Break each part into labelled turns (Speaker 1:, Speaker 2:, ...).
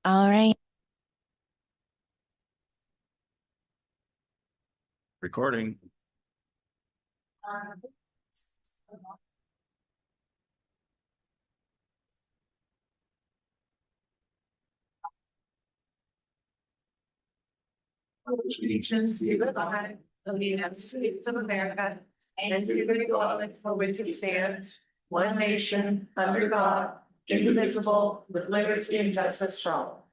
Speaker 1: All right.
Speaker 2: Recording.
Speaker 3: Allegiance to the flag of the United States of America and to the republic for which it stands, one nation, under God, indivisible, with liberty and justice for all.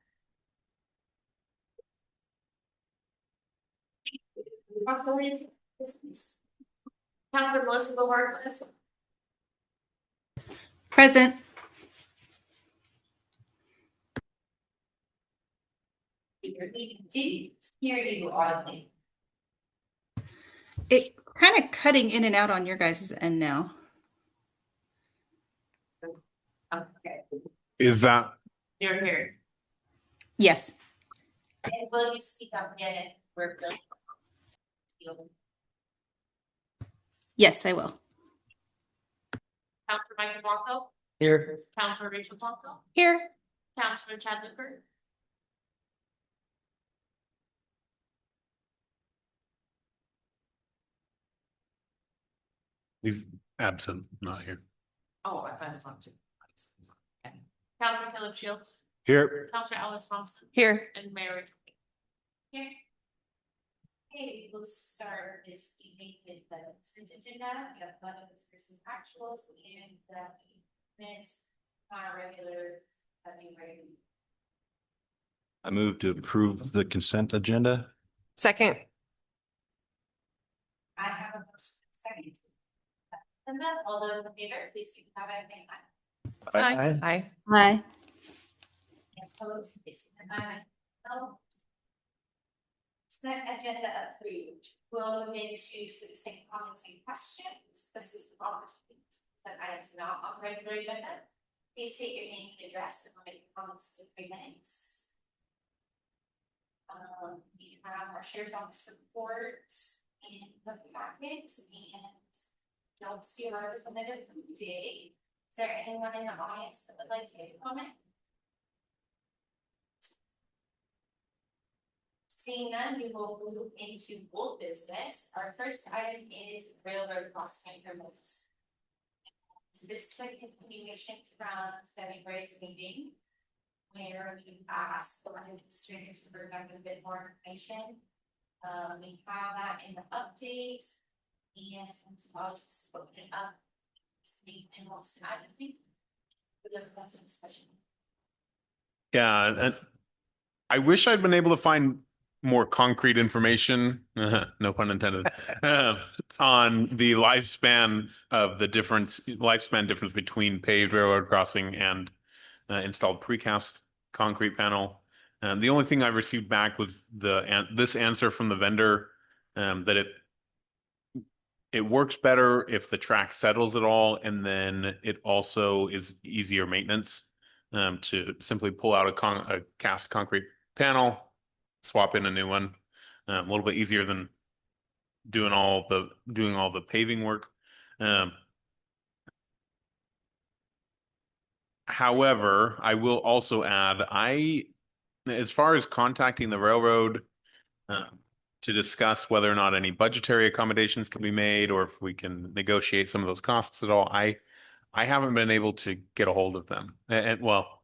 Speaker 4: Councilor Melissa Bogart.
Speaker 5: Present.
Speaker 4: Did hear you audibly.
Speaker 5: It's kind of cutting in and out on your guys' end now.
Speaker 4: Okay.
Speaker 2: Is that
Speaker 4: You're here.
Speaker 5: Yes.
Speaker 4: And will you speak up again if we're building?
Speaker 5: Yes, I will.
Speaker 4: Councilor Michael Blanco,
Speaker 3: Here.
Speaker 4: Councilor Rachel Blanco,
Speaker 5: Here.
Speaker 4: Councilor Chad Lippert,
Speaker 2: he's absent, not here?
Speaker 4: oh, I thought it was on two. Okay. Councilor Caleb Shields,
Speaker 2: Here.
Speaker 4: Councilor Alice Thompson,
Speaker 5: Here.
Speaker 4: and Mayor Rachel. Here. Okay, we'll start this evening with the consent agenda. We have budgets versus actuals and the minutes, regular, regular.
Speaker 2: I move to approve the consent agenda.
Speaker 1: Second.
Speaker 4: I have a motion second. And then all those in favor, please signify by saying aye.
Speaker 1: Aye.
Speaker 5: Hi.
Speaker 4: And opposed, please signify by saying no. Consent agenda approved. We'll move into citizen comments and questions. This is the opportunity to present items not on the regular agenda. Please state your name and address and limit your comments to 3 minutes. We have our sheriff's office reports in the packet and don't see a representative today. Is there anyone in the audience that would like to make a comment? Seeing none, we will move into old business. Our first item is railroad crossing permits. So this is a continuation from February's meeting, where we asked the administrators to provide a bit more information. We have that in the update, and I'll just open it up. See and what's I think. That's a discussion.
Speaker 2: Yeah, and I wish I'd been able to find more concrete information, no pun intended, on the lifespan difference between paved railroad crossing and installed precast concrete panel. The only thing I received back was this answer from the vendor, that it works better if the track settles at all, and then it also is easier maintenance to simply pull out a cast concrete panel, swap in a new one. A little bit easier than doing all the paving work. However, I will also add, as far as contacting the railroad to discuss whether or not any budgetary accommodations can be made, or if we can negotiate some of those costs at all, I haven't been able to get a hold of them. And well,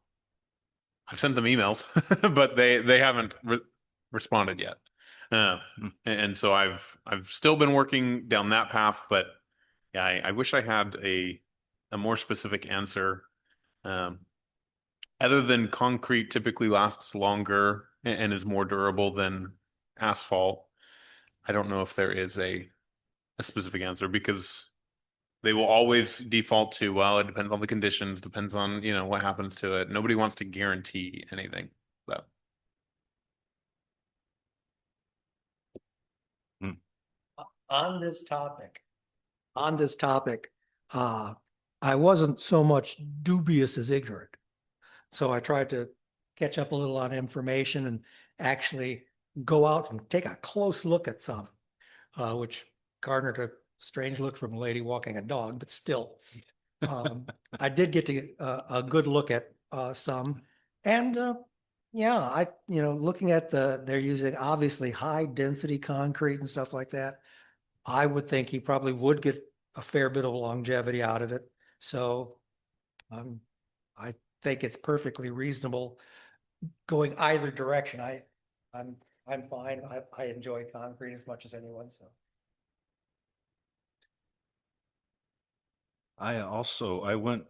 Speaker 2: I've sent them emails, but they haven't responded yet. And so I've still been working down that path, but yeah, I wish I had a more specific answer. Other than concrete typically lasts longer and is more durable than asphalt, I don't know if there is a specific answer, because they will always default to, well, it depends on the conditions, depends on, what happens to it. Nobody wants to guarantee anything. So.
Speaker 6: On this topic, I wasn't so much dubious as ignorant. So I tried to catch up a little on information and actually go out and take a close look at some, which garnered a strange look from a lady walking a dog, but still. I did get to a good look at some, and Yeah, looking at they're using obviously high density concrete and stuff like that. I would think he probably would get a fair bit of longevity out of it. So, um, I think it's perfectly reasonable going either direction. I'm, I'm fine. I enjoy concrete as much as anyone, so.
Speaker 1: I went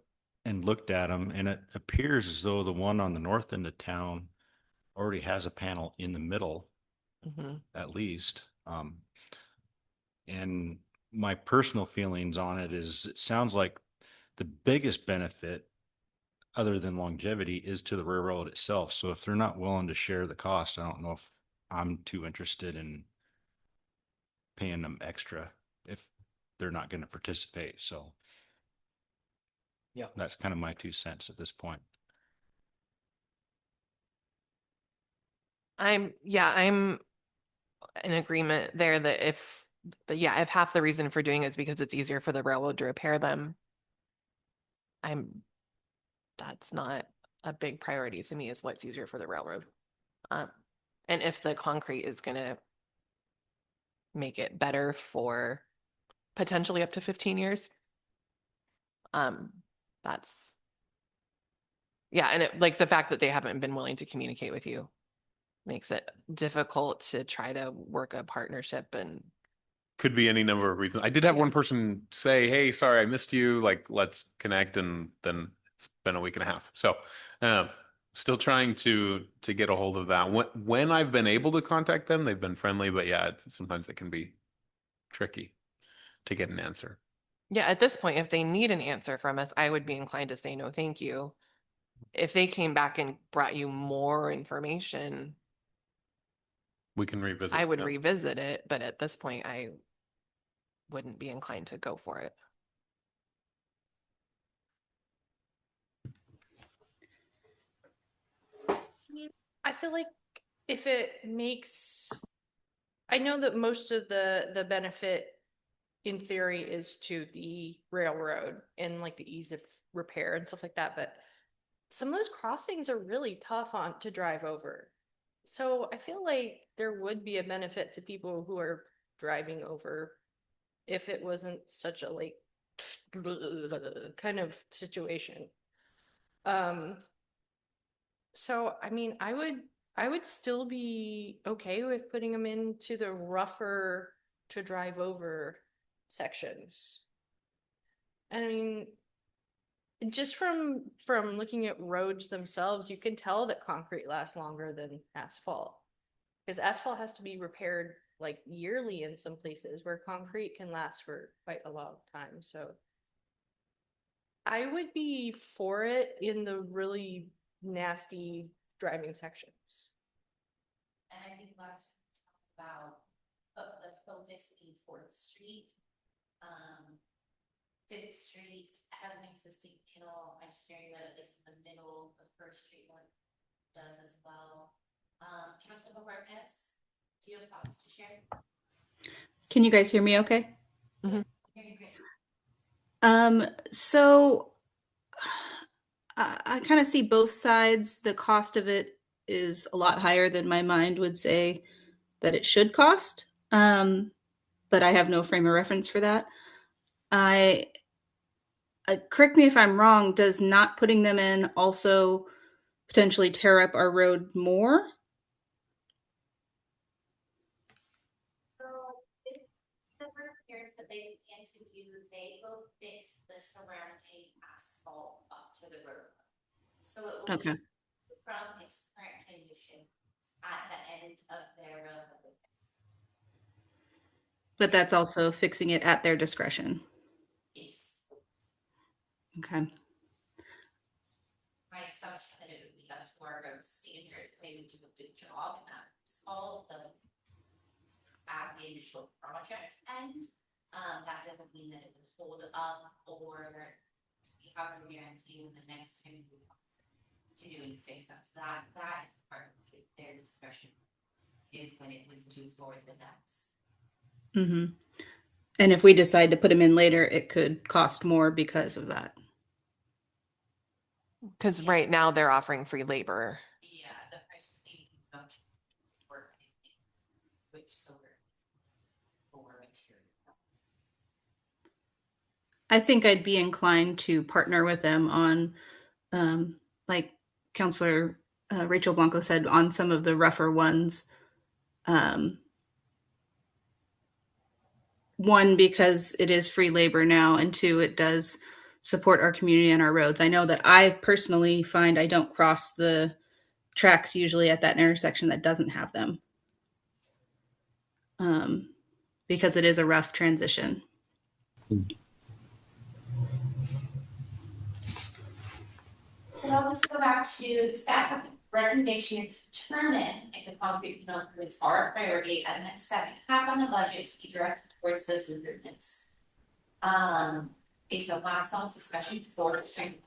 Speaker 1: and looked at them, and it appears as though the one on the north end of town already has a panel in the middle,
Speaker 3: Mhm.
Speaker 1: at least. And my personal feelings on it is it sounds like the biggest benefit, other than longevity, is to the railroad itself. So if they're not willing to share the cost, I don't know if I'm too interested in paying them extra if they're not going to participate. So
Speaker 6: Yeah.
Speaker 1: that's kind of my 2 cents at this point.
Speaker 3: I'm in agreement there that if half the reason for doing it is because it's easier for the railroad to repair them, that's not a big priority to me, is what's easier for the railroad. And if the concrete is gonna make it better for potentially up to 15 years, that's and like the fact that they haven't been willing to communicate with you makes it difficult to try to work a partnership. And
Speaker 2: Could be any number of reasons. I did have
Speaker 3: Yeah.
Speaker 2: one person say, "Hey, sorry, I missed you. Like, let's connect." And then it's been a week and a half. So, um, still trying to get a hold of that. When I've been able to contact them, they've been friendly, but yeah, sometimes it can be tricky to get an answer.
Speaker 3: yeah, at this point, if they need an answer from us, I would be inclined to say no, thank you. If they came back and brought you more information,
Speaker 2: We can revisit.
Speaker 3: I would
Speaker 2: Yeah.
Speaker 3: revisit it, but at this point, I wouldn't be inclined to go for it.
Speaker 7: I feel like if it makes, I know that most of the benefit in theory is to the railroad and like the ease of repair and stuff like that, but some of those crossings are really tough on to drive over. So I feel like there would be a benefit to people who are driving over if it wasn't such a like kind of situation. Um, so I mean, I would still be okay with putting them into the rougher to drive over sections. And I mean, just from looking at roads themselves, you can tell that concrete lasts longer than asphalt. Because asphalt has to be repaired like yearly in some places where concrete can last for quite a long time. So I would be for it in the really nasty driving sections.
Speaker 4: And I think last time we talked about the focus being 4th Street. Fifth Street has an existing panel. I'm hearing that at least in the middle of First Street one does as well. Councilmember Marquez, do you have thoughts to share?
Speaker 5: Can you guys hear me okay?
Speaker 4: Very great.
Speaker 5: So I kind of see both sides. The cost of it is a lot higher than my mind would say that it should cost. But I have no frame of reference for that. I correct me if I'm wrong. Does not putting them in also potentially tear up our road more?
Speaker 4: So it appears that they plan to do, they will fix the surrounding asphalt up to the road. So it will
Speaker 5: Okay.
Speaker 4: be from its current condition at the end of their road.
Speaker 5: But that's also fixing it at their discretion.
Speaker 4: Yes.
Speaker 5: Okay.
Speaker 4: My assumption that it would be up to our road standards, they would do a good job, and that's all of them at the initial project end. That doesn't mean that it would hold up or you have a guarantee in the next time you to do any fix ups. That is part of their discussion, is when it was due for the next.
Speaker 5: Mm-hmm. And if we decide to put them in later, it could cost more because of that.
Speaker 3: Because right now they're offering free labor.
Speaker 4: Yeah, the
Speaker 5: I think I'd be inclined to partner with them on, like Counselor Rachel Blanco said, on some of the rougher ones. Um, one, because it is free labor now, and two, it does support our community and our roads. I know that I personally find I don't cross the tracks usually at that intersection that doesn't have them, because it is a rough transition.
Speaker 4: So I'll just go back to the staff recommendation to determine if the concrete improvements are a priority and then set cap on the budget to be directed towards those improvements. Based on last month's discussion, for strength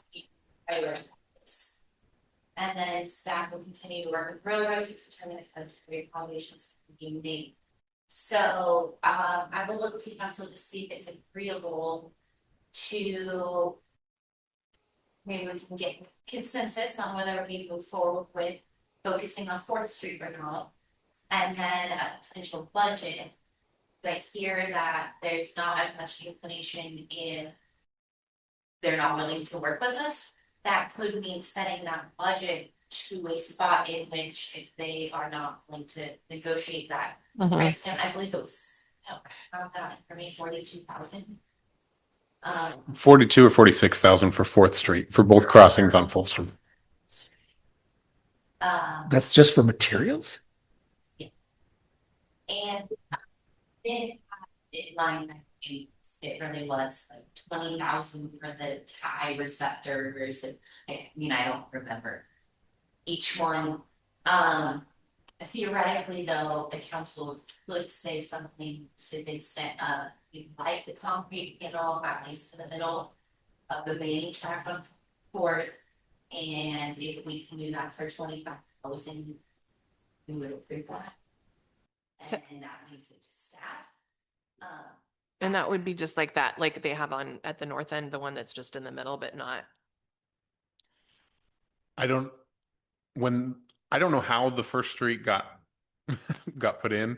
Speaker 4: prioritized. And then staff will continue to work with railroad to determine if budgetary accommodations can be made. So I will look to council to see if it's agreeable to maybe we can get consensus on whether we move forward with focusing on 4th Street or not. And then a potential budget. I hear that there's not as much inclination if they're not willing to work with us. That could mean setting that budget to a spot in which if they are not willing to negotiate that price, and I believe it was, that for me, 42,000.
Speaker 2: 42 or 46,000 for 4th Street for both crossings on Full Street.
Speaker 6: That's just for materials?
Speaker 4: And then in line, it really was like 20,000 for the tie receptors. And I mean, I don't remember each one. Theoretically, though, the council could say something to the extent of you like the concrete panel at least to the middle of the main track on 4th, and if we can do that for 25,000, we would approve that. And that leaves it to staff.
Speaker 8: And that would be just like that, like they have on at the north end, the one that's just in the middle, but not.
Speaker 2: I don't know how the 1st Street got put in.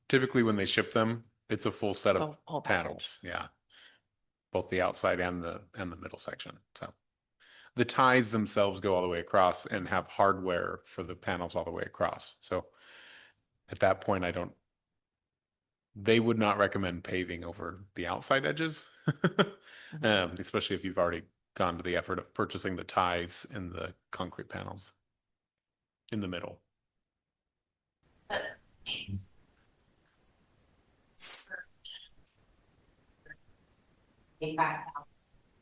Speaker 2: Typically when they ship them, it's a full set of
Speaker 8: Whole
Speaker 2: panels. Yeah. Both the outside and the middle section. So the ties themselves go all the way across and have hardware for the panels all the way across. So at that point, they would not recommend paving over the outside edges, especially if you've already gone to the effort of purchasing the ties and the concrete panels in the middle.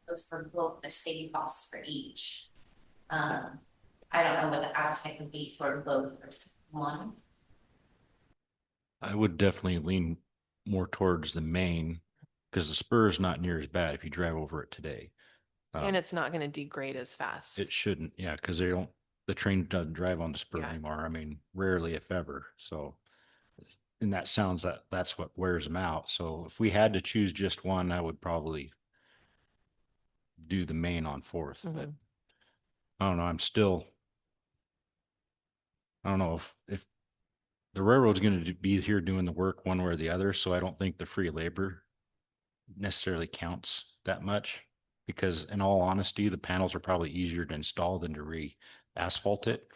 Speaker 4: Those were both the same cost for each. I don't know what the appetite would be for both or one.
Speaker 1: I would definitely lean more towards the main because the spur is not near as bad if you drive over it today.
Speaker 8: And it's not going to degrade as fast.
Speaker 1: It shouldn't, yeah, because the train doesn't drive on the spur
Speaker 8: Yeah.
Speaker 1: anymore. I mean, rarely, if ever. So, and that sounds that's what wears them out. So if we had to choose just one, I would probably do the main on 4th. But I don't know. I don't know if the railroad's going to be here doing the work one way or the other. So I don't think the free labor necessarily counts that much because in all honesty, the panels are probably easier to install than to re-asphalt it.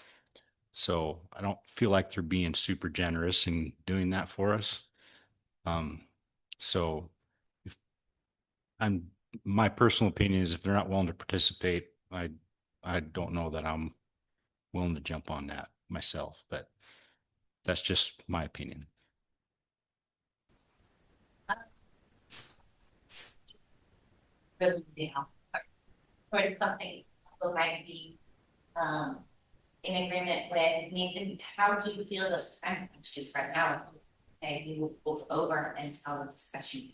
Speaker 1: So I don't feel like they're being super generous in doing that for us. So if my personal opinion is if they're not willing to participate, I don't know that I'm willing to jump on that myself, but that's just my opinion.
Speaker 4: Really down. Or something that might be in agreement with Nathan. How do you feel the time crunches right now? Okay, we will move over until the discussion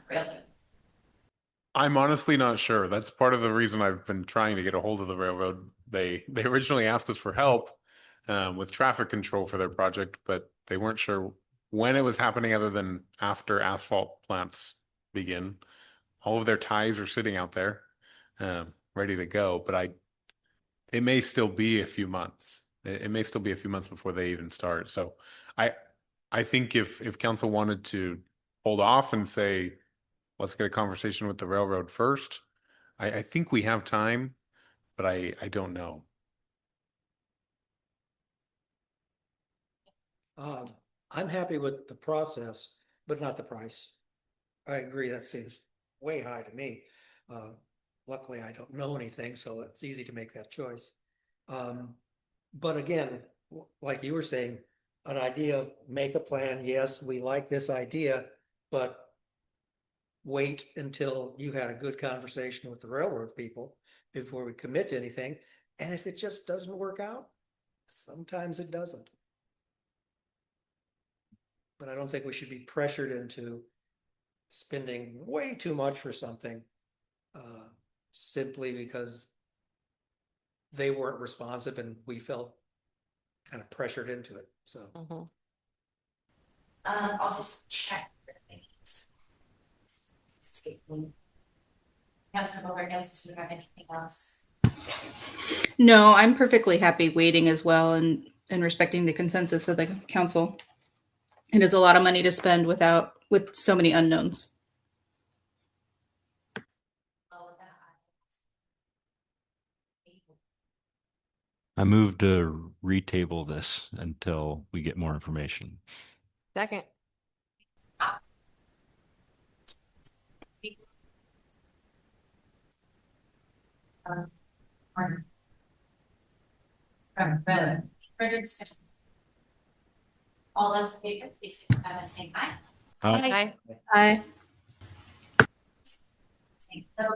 Speaker 4: railroad.
Speaker 2: I'm honestly not sure. That's part of the reason I've been trying to get a hold of the railroad. They originally asked us for help with traffic control for their project, but they weren't sure when it was happening other than after asphalt plants begin. All of their ties are sitting out there, ready to go, but it may still be a few months. It may still be a few months before they even start. So I think if council wanted to hold off and say, let's get a conversation with the railroad first. I think we have time, but I don't know.
Speaker 6: I'm happy with the process, but not the price. I agree, that seems way high to me. Luckily, I don't know anything, so it's easy to make that choice. But again, like you were saying, an idea of make a plan, yes, we like this idea, but wait until you've had a good conversation with the railroad people before we commit to anything. And if it just doesn't work out, sometimes it doesn't. But I don't think we should be pressured into spending way too much for something simply because they weren't responsive and we felt kind of pressured into it. So
Speaker 8: Mhm.
Speaker 4: I'll just check. for things. Councilmember Vargas, do you have anything else?
Speaker 5: No, I'm perfectly happy waiting as well and respecting the consensus of the council. It is a lot of money to spend with so many unknowns.
Speaker 4: Oh, that.
Speaker 1: I move to retable this until we get more information.
Speaker 8: Second.
Speaker 4: Further discussion. All those in favor, please signify by saying aye.
Speaker 8: Aye.
Speaker 5: Aye.
Speaker 4: Saying no.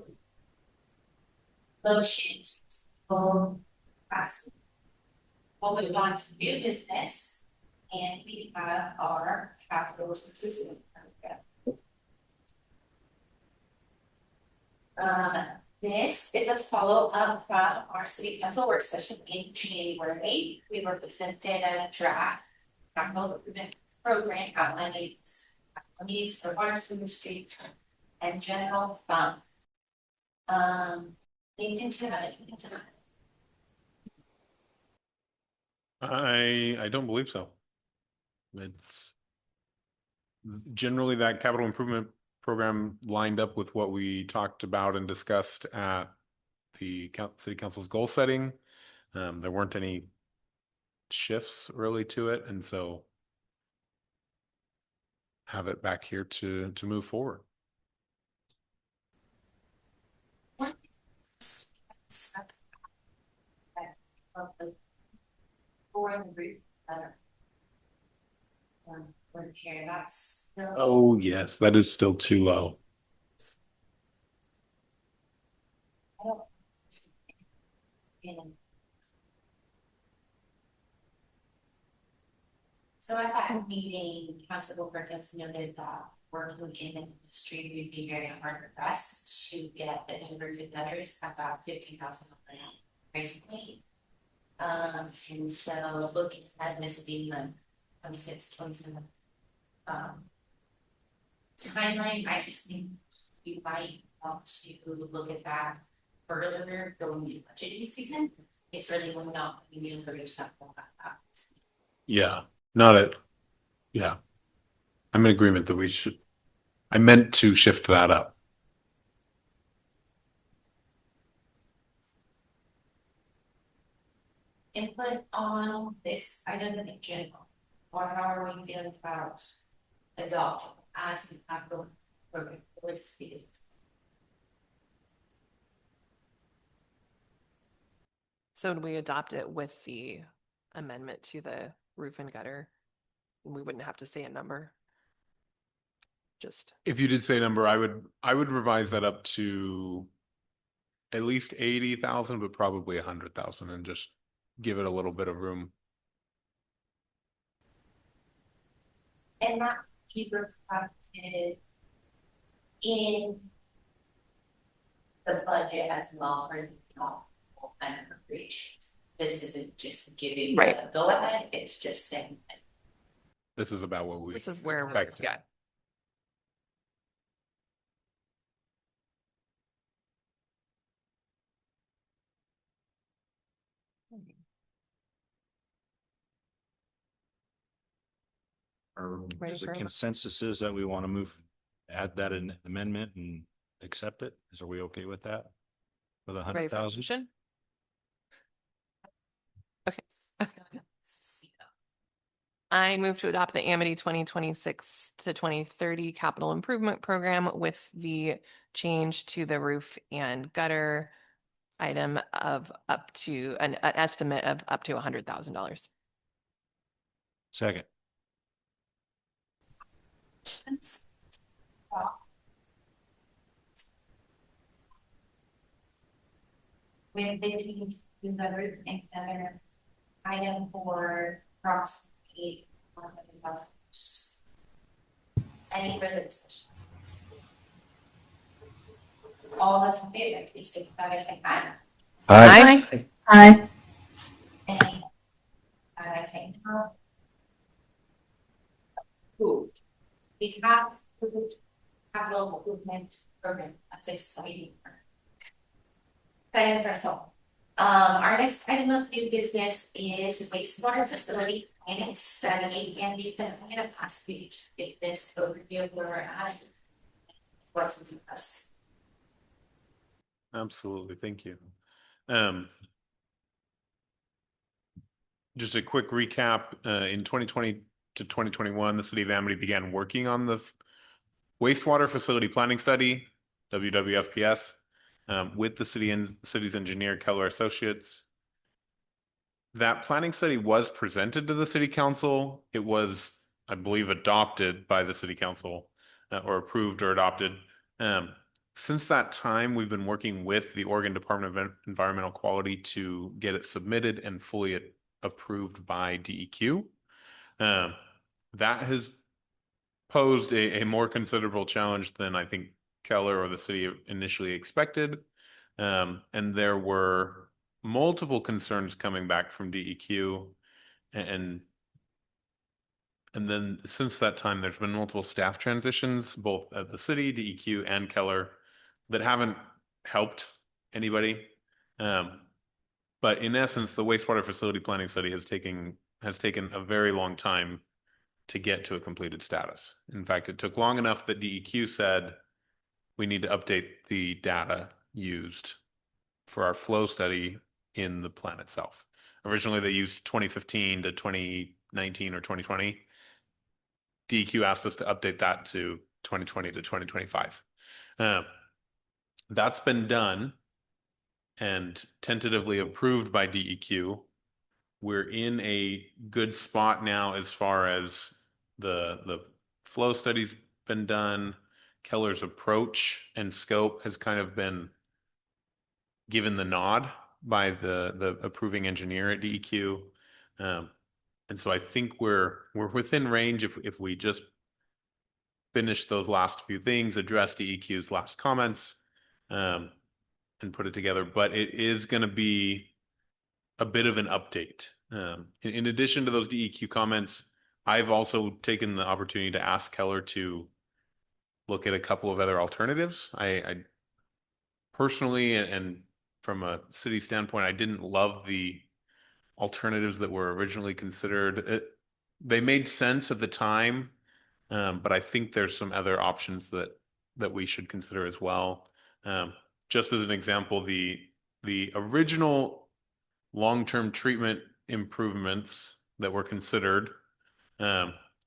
Speaker 4: Motion to pass. We'll move on to new business, and we have our capital assistance. This is a follow-up from our city council work session in January. We were presented a draft capital improvement program outlining needs for water, sewer, streets, and general fund. Anything to add? Anything to add?
Speaker 2: I don't believe so. It's generally that capital improvement program lined up with what we talked about and discussed at the city council's goal setting. There weren't any shifts really to it, and so have it back here to move forward.
Speaker 4: For the roof better. Repair, that's still.
Speaker 2: Oh, yes, that is still too low.
Speaker 4: I don't. And so at that meeting, Councilor Perkins noted that working in the industry, we'd be very hard pressed to get the new roof letters at about 50,000 recently. And so looking at this being the 26, 27 timeline, I just think we might want to look at that further going into budgeting season. If really will not be new for yourself about that.
Speaker 2: Yeah, not it. Yeah, I'm in agreement that we should. I meant to shift that up.
Speaker 4: Input on this item in general, or how are we feeling about adopting as an capital program for the city?
Speaker 8: So do we adopt it with the amendment to the roof and gutter? We wouldn't have to say a number. Just,
Speaker 2: If you did say a number, I would revise that up to at least 80,000, but probably 100,000, and just give it a little bit of room.
Speaker 4: And that be reflected in the budget as well for and appropriations. This isn't just giving
Speaker 8: Right.
Speaker 4: a go ahead, it's just saying.
Speaker 2: This is about what we.
Speaker 8: this is where,
Speaker 2: expect.
Speaker 8: yeah. Ready
Speaker 1: The
Speaker 8: for a-
Speaker 1: consensus is that we want to move add that in amendment and accept it? Are we okay with that? For the
Speaker 8: Ready for a
Speaker 1: 100,000?
Speaker 8: motion? Okay. I move to adopt the Amity 2026 to 2030 capital improvement program with the change to the roof and gutter item of up to an estimate of up to $100,000.
Speaker 1: Second.
Speaker 4: With the change to the roof and gutter item for approximately $100,000. Any further discussion? All those in favor, please signify by saying aye.
Speaker 8: Aye.
Speaker 5: Aye.
Speaker 4: Any by saying no. Approved. We have approved capital improvement program. That's exciting. Exciting for us all. Our next item of new business is wastewater facility planning study, and Ethan, I'm gonna ask you to just give this overview of where we're at. What's in us.
Speaker 2: Absolutely, thank you. Just a quick recap, in 2020 to 2021, the city of Amity began working on the wastewater facility planning study, WWFPS, with the city's engineer, Keller Associates. That planning study was presented to the city council. It was, I believe, adopted by the city council, or approved or adopted. Since that time, we've been working with the Oregon Department of Environmental Quality to get it submitted and fully approved by DEQ. That has posed a more considerable challenge than I think Keller or the city initially expected. And there were multiple concerns coming back from DEQ, and then since that time, there's been multiple staff transitions, both at the city, DEQ, and Keller, that haven't helped anybody. But in essence, the wastewater facility planning study has taken a very long time to get to a completed status. In fact, it took long enough that DEQ said we need to update the data used for our flow study in the plan itself. Originally, they used 2015 to 2019 or 2020. DEQ asked us to update that to 2020 to 2025. That's been done and tentatively approved by DEQ. We're in a good spot now as far as the flow study's been done. Keller's approach and scope has kind of been given the nod by the approving engineer at DEQ. And so I think we're within range if we just finish those last few things, address DEQ's last comments, and put it together. But it is going to be a bit of an update. In addition to those DEQ comments, I've also taken the opportunity to ask Keller to look at a couple of other alternatives. I personally, and from a city standpoint, I didn't love the alternatives that were originally considered. They made sense at the time, but I think there's some other options that we should consider as well. Just as an example, the original long-term treatment improvements that were considered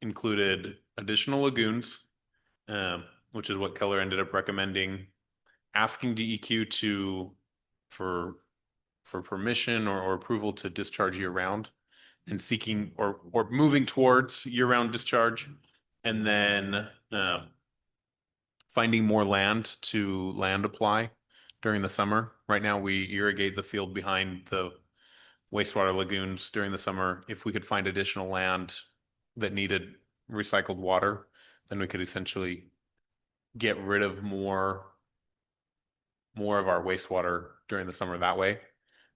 Speaker 2: included additional lagoons, which is what Keller ended up recommending, asking DEQ for permission or approval to discharge year-round, and seeking or moving towards year-round discharge, and then finding more land to land apply during the summer. Right now, we irrigate the field behind the wastewater lagoons during the summer. If we could find additional land that needed recycled water, then we could essentially get rid of more of our wastewater during the summer that way.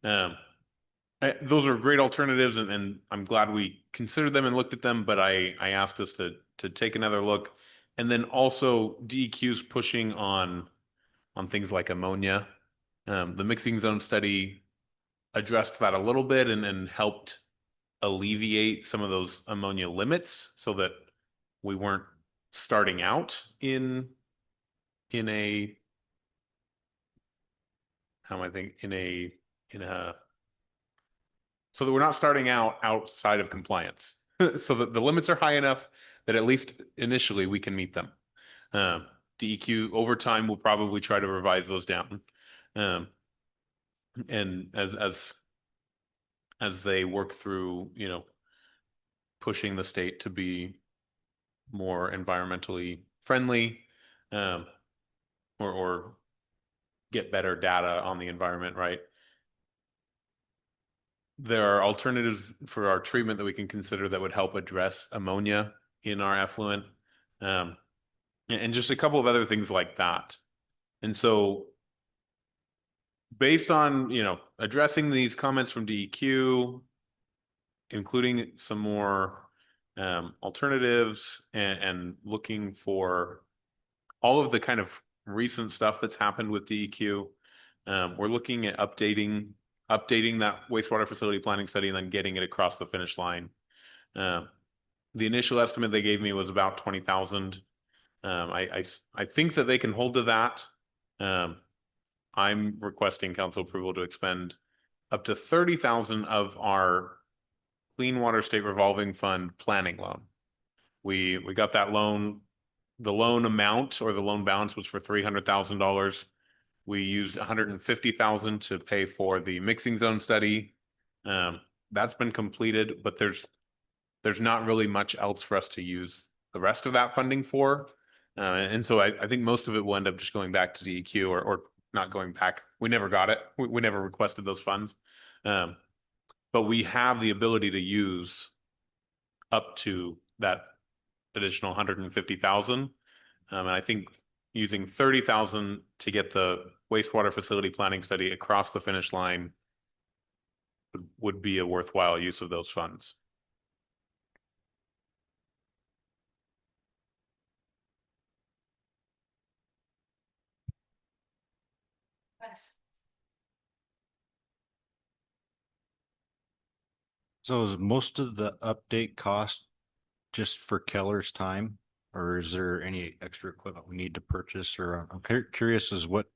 Speaker 2: Those are great alternatives, and I'm glad we considered them and looked at them, but I asked us to take another look. And then also DEQ's pushing on things like ammonia. The mixing zone study addressed that a little bit and helped alleviate some of those ammonia limits so that we weren't starting out in in a, how am I think, in a, so that we're not starting out outside of compliance. So that the limits are high enough that at least initially we can meet them. DEQ over time will probably try to revise those down. And as they work through, pushing the state to be more environmentally friendly, or get better data on the environment, right? There are alternatives for our treatment that we can consider that would help address ammonia in our effluent, and just a couple of other things like that. And so based on, addressing these comments from DEQ, including some more alternatives and looking for all of the kind of recent stuff that's happened with DEQ, we're looking at updating that wastewater facility planning study and then getting it across the finish line. The initial estimate they gave me was about 20,000. I think that they can hold to that. I'm requesting council approval to expend up to 30,000 of our Clean Water State Revolving Fund planning loan. We got that loan. The loan amount or the loan balance was for $300,000. We used 150,000 to pay for the mixing zone study. That's been completed, but there's not really much else for us to use the rest of that funding for. And so I think most of it will end up just going back to DEQ or not going back. We never got it. We never requested those funds. But we have the ability to use up to that additional 150,000. And I think using 30,000 to get the wastewater facility planning study across the finish line would be a worthwhile use of those funds.
Speaker 1: So is most of the update cost just for Keller's time? Or is there any extra equipment we need to purchase? Or I'm curious as what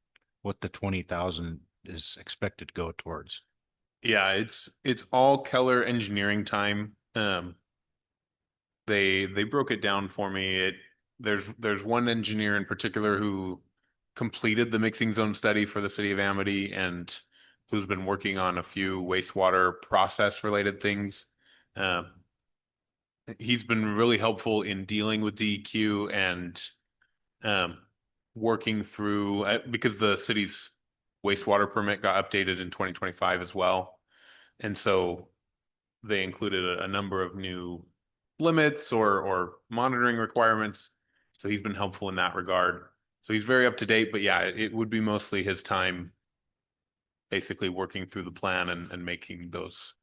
Speaker 1: the 20,000 is expected to go towards.
Speaker 2: Yeah, it's all Keller engineering time. They broke it down for me. There's one engineer in particular who completed the mixing zone study for the city of Amity and who's been working on a few wastewater process related things. He's been really helpful in dealing with DEQ and working through because the city's wastewater permit got updated in 2025 as well. And so they included a number of new limits or monitoring requirements. So he's been helpful in that regard. So he's very up to date, but yeah, it would be mostly his time basically working through the plan and making those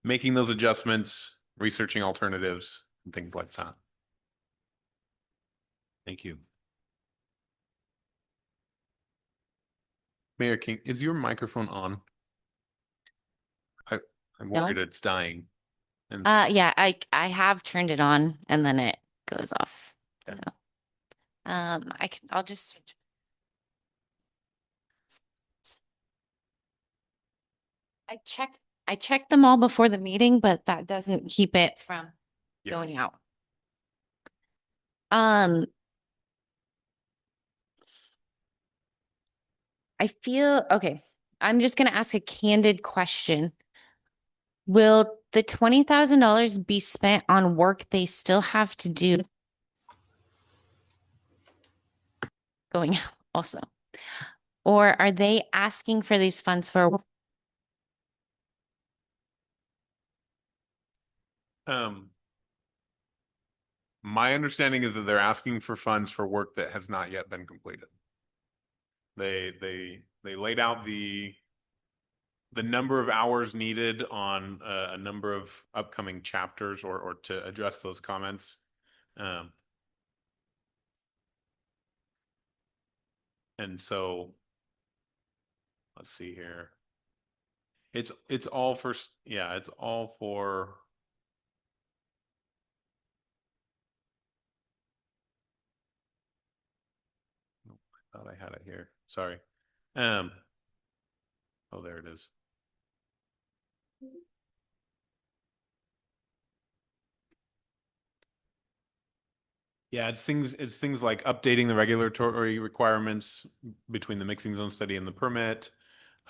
Speaker 2: adjustments, researching alternatives and things like that.
Speaker 1: Thank you.
Speaker 2: Mayor King, is your microphone on? I'm
Speaker 9: No.
Speaker 2: worried it's dying. And
Speaker 9: Yeah, I have turned it on and then it goes off.
Speaker 2: Okay.
Speaker 9: So, I'll just switch. I checked them all before the meeting, but that doesn't keep it from
Speaker 2: Yeah.
Speaker 9: going out. I feel okay. I'm just gonna ask a candid question. Will the $20,000 be spent on work they still have to do going out also? Or are they asking for these funds for?
Speaker 2: My understanding is that they're asking for funds for work that has not yet been completed. They laid out the number of hours needed on a number of upcoming chapters or to address those comments. And so let's see here. It's all for, yeah, it's all for. Thought I had it here. Sorry. Oh, there it is. Yeah, it's things like updating the regulatory requirements between the mixing zone study and the permit,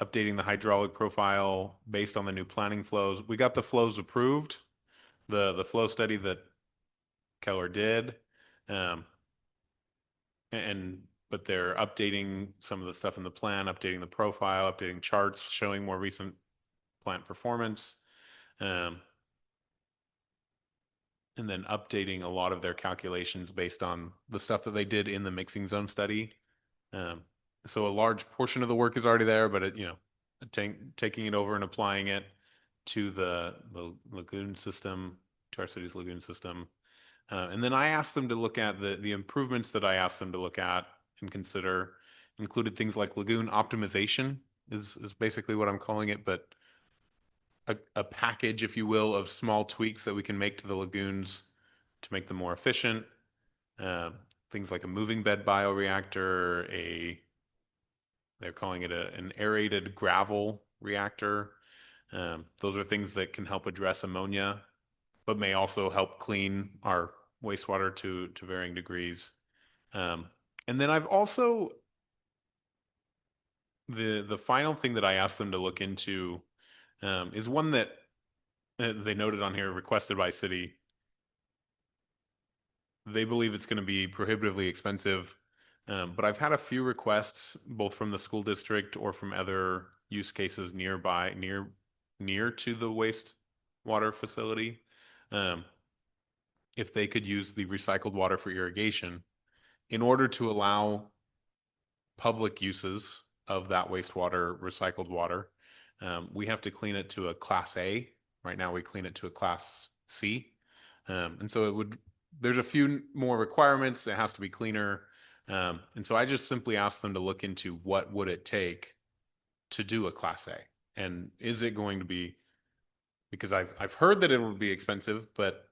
Speaker 2: updating the hydraulic profile based on the new planning flows. We got the flows approved, the flow study that Keller did. Um, and but they're updating some of the stuff in the plan, updating the profile, updating charts showing more recent plant performance. And then updating a lot of their calculations based on the stuff that they did in the mixing zone study. So a large portion of the work is already there, but taking it over and applying it to the lagoon system, to our city's lagoon system. And then I asked them to look at the improvements that I asked them to look at and consider, included things like lagoon optimization is basically what I'm calling it, but a package, if you will, of small tweaks that we can make to the lagoons to make them more efficient. Things like a moving bed bioreactor, they're calling it an aerated gravel reactor. Those are things that can help address ammonia, but may also help clean our wastewater to varying degrees. And then I've also the final thing that I asked them to look into is one that they noted on here, requested by city. They believe it's going to be prohibitively expensive, but I've had a few requests, both from the school district or from other use cases nearby, near to the wastewater facility, if they could use the recycled water for irrigation in order to allow public uses of that wastewater, recycled water. We have to clean it to a Class A. Right now, we clean it to a Class C. And so there's a few more requirements. It has to be cleaner. And so I just simply asked them to look into what would it take to do a Class A? And is it going to be, because I've heard that it will be expensive, but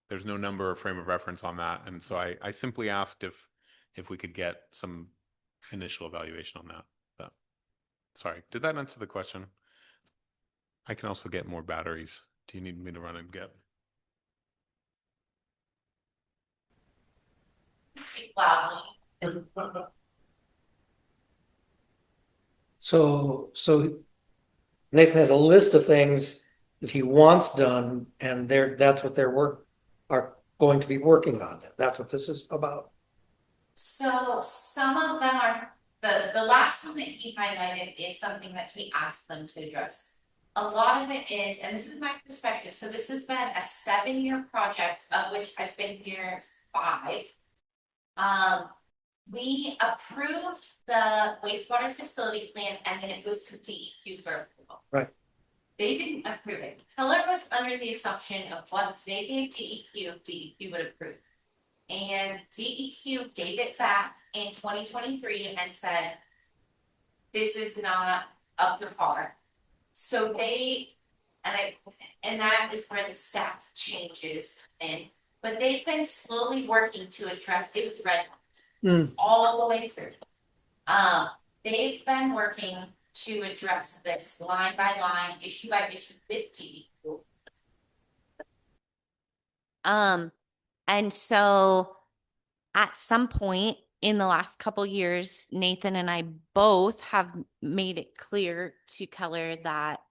Speaker 2: there's no number or frame of reference on that. And so I simply asked if we could get some initial evaluation on that. But sorry, did that answer the question? I can also get more batteries. Do you need me to run and get?
Speaker 4: Speak loudly.
Speaker 6: So Nathan has a list of things that he wants done, and that's what are going to be working on. That's what this is about.
Speaker 4: So some of them are, the last one that he highlighted is something that he asked them to address. A lot of it is, and this is my perspective, so this has been a 7-year project, of which I've been here 5. We approved the wastewater facility plan and then it goes to DEQ for approval.
Speaker 6: Right.
Speaker 4: They didn't approve it. Keller was under the assumption of what they gave DEQ would approve. And DEQ gave it back in 2023 and said, this is not up to par. So and that is where the staff changes in, but they've been slowly working to address, it was redlined all the way through. They've been working to address this line by line, issue by issue with DEQ.
Speaker 9: And so at some point in the last couple years, Nathan and I both have made it clear to Keller that,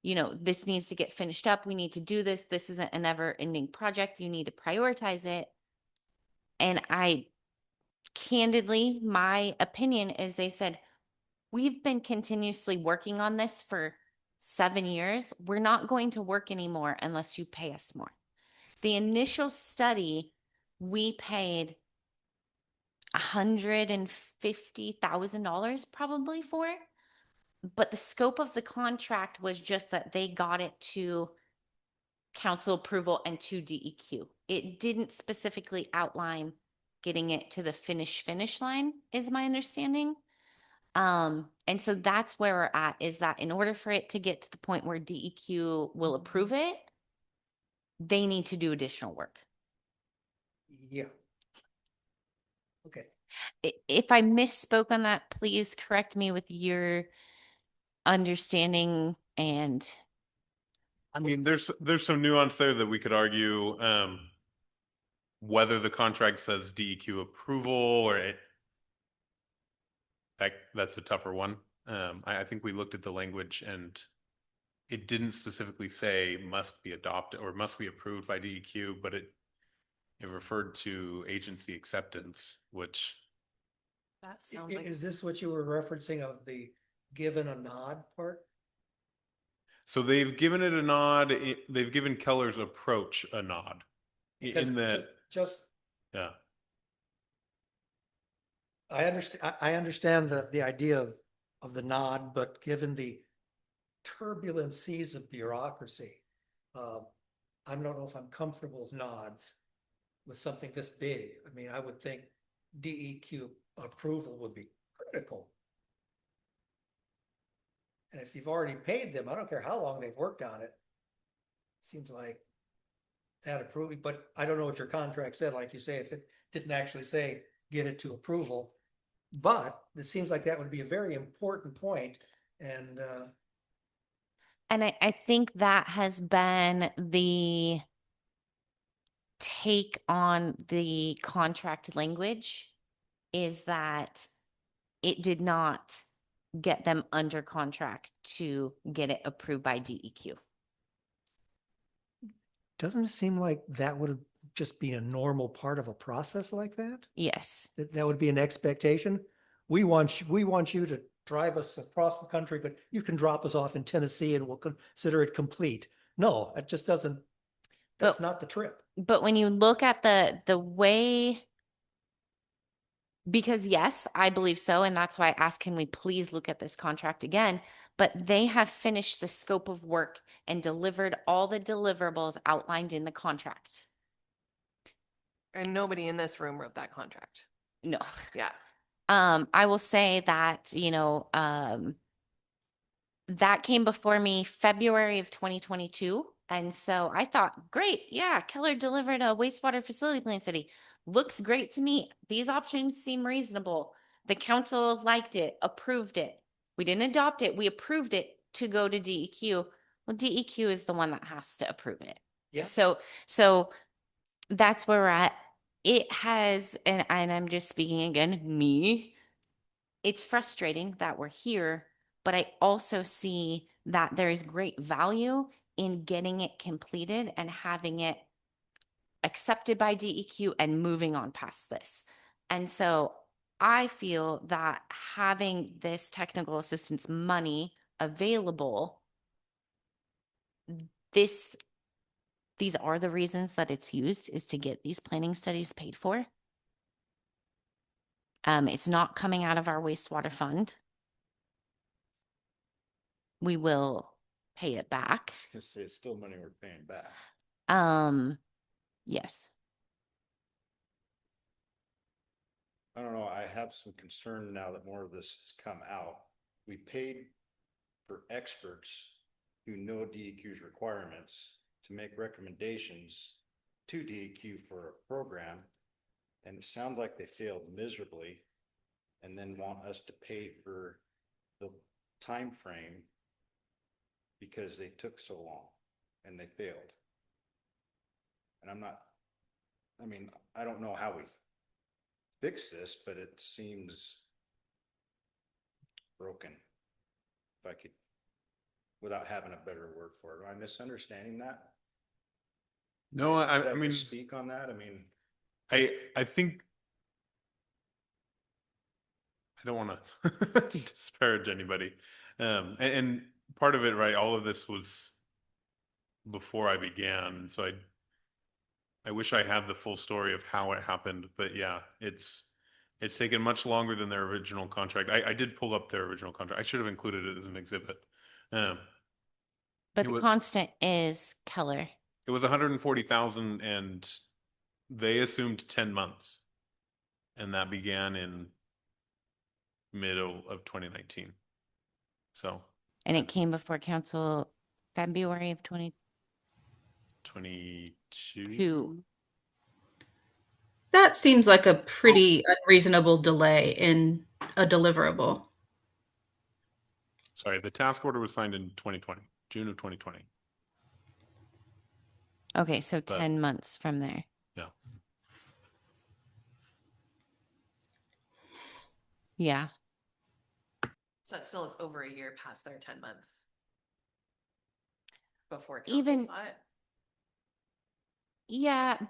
Speaker 9: this needs to get finished up. We need to do this. This isn't a never ending project. You need to prioritize it. And candidly, my opinion is they've said, we've been continuously working on this for 7 years. We're not going to work anymore unless you pay us more. The initial study, we paid $150,000 probably for it. But the scope of the contract was just that they got it to council approval and to DEQ. It didn't specifically outline getting it to the finish line, is my understanding. And so that's where we're at, is that in order for it to get to the point where DEQ will approve it, they need to do additional work.
Speaker 6: Yeah. Okay.
Speaker 9: If I misspoke on that, please correct me with your understanding and
Speaker 2: I mean, there's some nuance there that we could argue, whether the contract says DEQ approval or that's a tougher one. I think we looked at the language and it didn't specifically say must be adopted or must be approved by DEQ, but it referred to agency acceptance, which
Speaker 8: That sounds like.
Speaker 6: Is this what you were referencing of the given a nod part?
Speaker 2: so they've given it a nod. They've given Keller's approach a nod.
Speaker 6: Because
Speaker 2: In that,
Speaker 6: just
Speaker 2: yeah.
Speaker 6: I understand the idea of the nod, but given the turbulent seas of bureaucracy, I don't know if I'm comfortable with nods with something this big. I mean, I would think DEQ approval would be critical. And if you've already paid them, I don't care how long they've worked on it. Seems like that approval, but I don't know what your contract said, like you say, if it didn't actually say get it to approval. But it seems like that would be a very important point. And
Speaker 9: I think that has been the take on the contract language, is that it did not get them under contract to get it approved by DEQ.
Speaker 6: doesn't it seem like that would just be a normal part of a process like that?
Speaker 9: Yes.
Speaker 6: That would be an expectation. We want you to drive us across the country, but you can drop us off in Tennessee and we'll consider it complete. No, it just doesn't, that's not the trip.
Speaker 9: But when you look at the way, because yes, I believe so, and that's why I asked, can we please look at this contract again? But they have finished the scope of work and delivered all the deliverables outlined in the contract.
Speaker 8: And nobody in this room wrote that contract.
Speaker 9: No.
Speaker 8: Yeah.
Speaker 9: I will say that, that came before me February of 2022. And so I thought, great, yeah, Keller delivered a wastewater facility plan study. Looks great to me. These options seem reasonable. The council liked it, approved it. We didn't adopt it, we approved it to go to DEQ. Well, DEQ is the one that has to approve it.
Speaker 6: Yeah.
Speaker 9: So that's where we're at. It has, and I'm just speaking again, me. It's frustrating that we're here, but I also see that there is great value in getting it completed and having it accepted by DEQ and moving on past this. And so I feel that having this technical assistance money available, these are the reasons that it's used, is to get these planning studies paid for. It's not coming out of our wastewater fund. We will pay it back.
Speaker 1: I was gonna say, it's still money we're paying back.
Speaker 9: Yes.
Speaker 1: I don't know, I have some concern now that more of this has come out. We paid for experts who know DEQ's requirements to make recommendations to DEQ for a program. And it sounds like they failed miserably and then want us to pay for the time frame because they took so long and they failed. And I don't know how we fix this, but it seems broken. If I could, without having a better word for it. Am I misunderstanding that?
Speaker 2: No,
Speaker 1: Did
Speaker 2: I mean,
Speaker 1: speak on that. I mean,
Speaker 2: I think I don't want to disparage anybody. And part of it, right, all of this was before I began. So I wish I had the full story of how it happened, but yeah, it's taken much longer than their original contract. I did pull up their original contract. I should have included it as an exhibit.
Speaker 9: But
Speaker 2: It
Speaker 9: the
Speaker 2: was-
Speaker 9: constant is Keller.
Speaker 2: It was 140,000 and they assumed 10 months. And that began in middle of 2019. So.
Speaker 9: And it came before council February of 2022.
Speaker 2: 22.
Speaker 5: That seems like a pretty unreasonable delay in a deliverable.
Speaker 2: Sorry, the task order was signed in 2020, June of 2020.
Speaker 9: Okay, so
Speaker 2: But-
Speaker 9: 10 months from there.
Speaker 2: Yeah.
Speaker 9: Yeah.
Speaker 8: So that still is over a year past their 10-month. Before
Speaker 9: Even-
Speaker 8: council saw it.
Speaker 9: Yeah,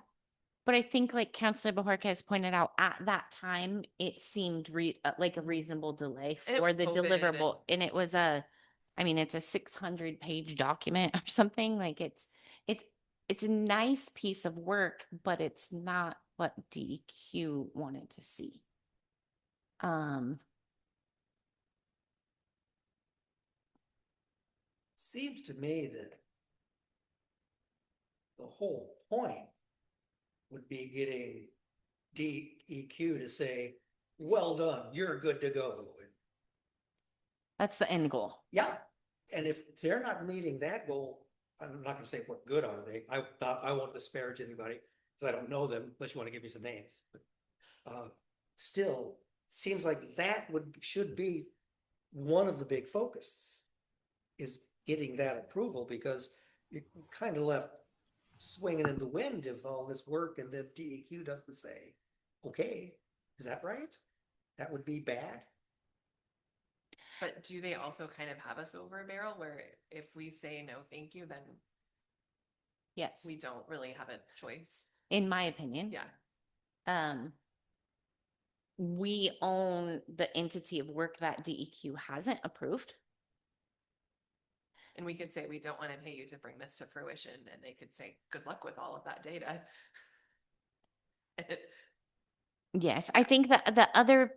Speaker 9: but I think like Councilor Bajorquez has pointed out, at that time, it seemed like a reasonable delay
Speaker 8: And it
Speaker 9: for the
Speaker 8: COVID and-
Speaker 9: deliverable. And it was it's a 600-page document or something. Like it's a nice piece of work, but it's not what DEQ wanted to see.
Speaker 6: Seems to me that the whole point would be getting DEQ to say, well done, you're good to go.
Speaker 9: That's the end goal.
Speaker 6: Yeah, and if they're not meeting that goal, I'm not gonna say what good are they, I won't disparage anybody, because I don't know them, unless you wanna give me some names. Still, seems like that should be one of the big focuses, is getting that approval, because you're kind of left swinging in the wind if all this work and then DEQ doesn't say, okay, is that right? That would be bad.
Speaker 8: But do they also kind of have us over a barrel where if we say no, thank you, then
Speaker 9: Yes,
Speaker 8: we don't really have a choice?
Speaker 9: in my opinion.
Speaker 8: Yeah.
Speaker 9: We own the entity of work that DEQ hasn't approved.
Speaker 8: And we could say, we don't want to pay you to bring this to fruition. And they could say, good luck with all of that data.
Speaker 9: Yes, I think that the other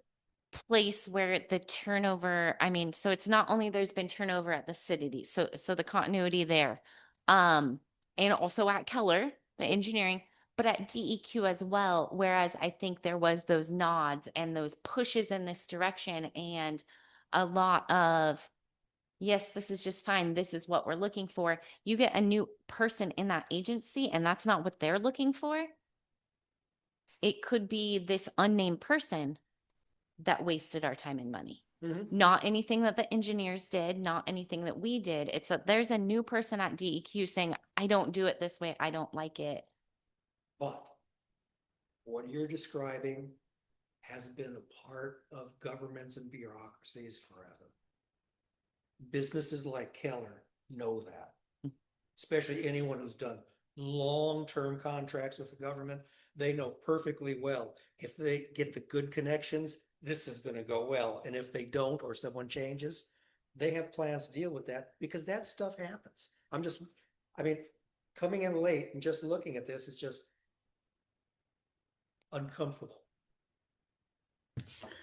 Speaker 9: place where the turnover, so it's not only there's been turnover at the city, so the continuity there. And also at Keller, the engineering, but at DEQ as well, whereas I think there was those nods and those pushes in this direction and a lot of, yes, this is just fine. This is what we're looking for. You get a new person in that agency and that's not what they're looking for. It could be this unnamed person that wasted our time and money. Not anything that the engineers did, not anything that we did. It's that there's a new person at DEQ saying, I don't do it this way. I don't like it.
Speaker 6: But what you're describing has been a part of governments and bureaucracies forever. Businesses like Keller know that, especially anyone who's done long-term contracts with the government. They know perfectly well, if they get the good connections, this is gonna go well. And if they don't, or someone changes, they have plans to deal with that, because that stuff happens. Coming in late and just looking at this is just uncomfortable.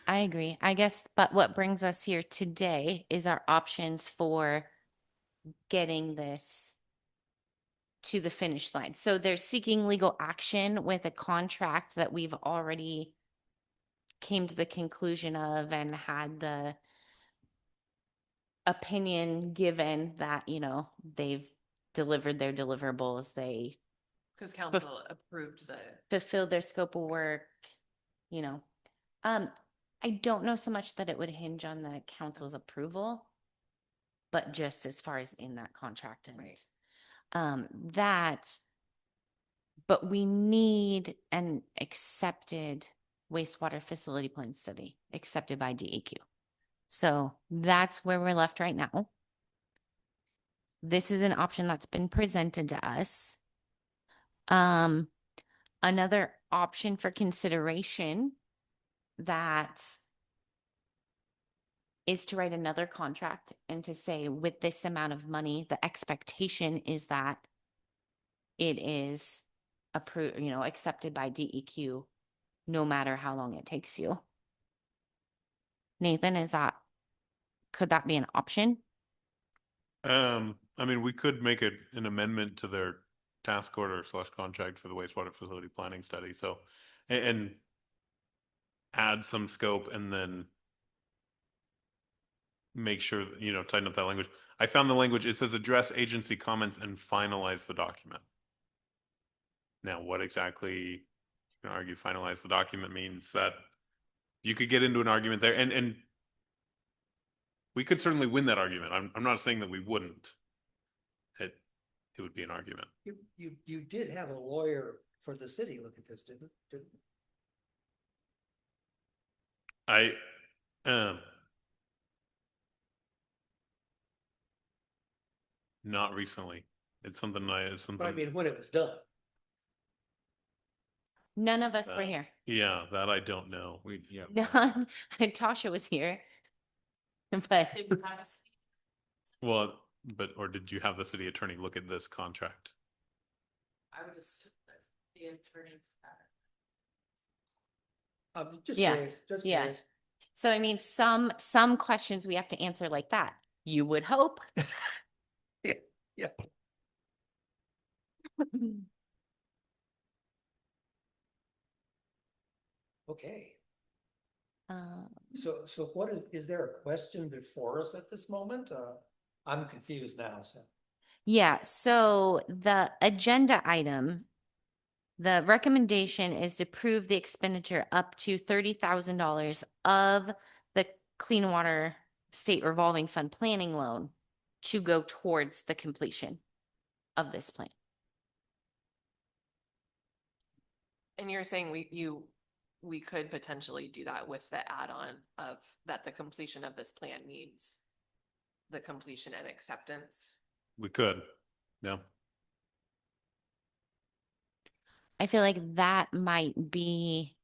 Speaker 9: I agree. I guess, but what brings us here today is our options for getting this to the finish line. So they're seeking legal action with a contract that we've already came to the conclusion of and had the opinion given that, they've delivered their deliverables, they
Speaker 8: Because council approved the.
Speaker 9: fulfilled their scope of work, you know. I don't know so much that it would hinge on the council's approval, but just as far as in that contract and but we need an accepted wastewater facility plan study accepted by DEQ. So that's where we're left right now. This is an option that's been presented to us. Another option for consideration that is to write another contract and to say, with this amount of money, the expectation is that it is approved, accepted by DEQ, no matter how long it takes you. Nathan, could that be an option?
Speaker 2: We could make it an amendment to their task order / contract for the wastewater facility planning study. So, and add some scope and then make sure, tighten up that language. I found the language, it says address agency comments and finalize the document. Now, what exactly can argue finalize the document means that you could get into an argument there and we could certainly win that argument. I'm not saying that we wouldn't. It would be an argument.
Speaker 6: You did have a lawyer for the city look at this, didn't?
Speaker 2: I not recently. It's something
Speaker 6: But I mean, when it was done.
Speaker 9: None of us were
Speaker 2: Uh,
Speaker 9: here.
Speaker 2: yeah, that I don't know.
Speaker 9: None, Tasha was here. But
Speaker 2: Well, but or did you have the city attorney look at this contract?
Speaker 3: I would assume that's the attorney.
Speaker 6: Just
Speaker 9: Yeah,
Speaker 6: curious, just
Speaker 9: yeah.
Speaker 6: curious.
Speaker 9: so I mean, some questions we have to answer like that. You would hope.
Speaker 6: Yeah. Okay,
Speaker 9: Um,
Speaker 6: so what is there a question before us at this moment? I'm confused now, so.
Speaker 9: Yeah, so the agenda item, the recommendation is to prove the expenditure up to $30,000 of the Clean Water State Revolving Fund Planning Loan to go towards the completion of this plan.
Speaker 8: And you're saying we could potentially do that with the add-on of that the completion of this plan means the completion and acceptance.
Speaker 2: We could. No.
Speaker 9: I feel like that might be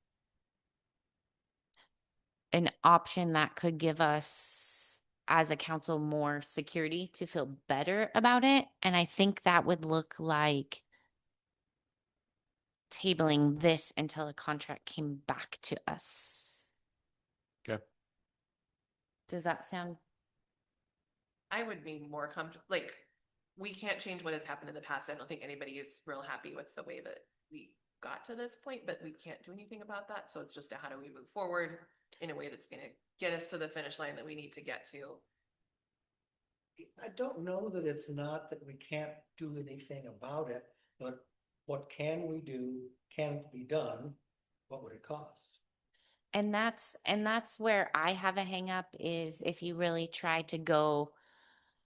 Speaker 9: an option that could give us as a council more security to feel better about it. And I think that would look like tabling this until a contract came back to us.
Speaker 2: Okay.
Speaker 9: Does that sound?
Speaker 8: I would be more comfortable, like, we can't change what has happened in the past. I don't think anybody is real happy with the way that we got to this point, but we can't do anything about that. So it's just how do we move forward in a way that's gonna get us to the finish line that we need to get to.
Speaker 6: I don't know that it's not that we can't do anything about it, but what can we do? Can it be done? What would it cost?
Speaker 9: And that's where I have a hang up is if you really try to go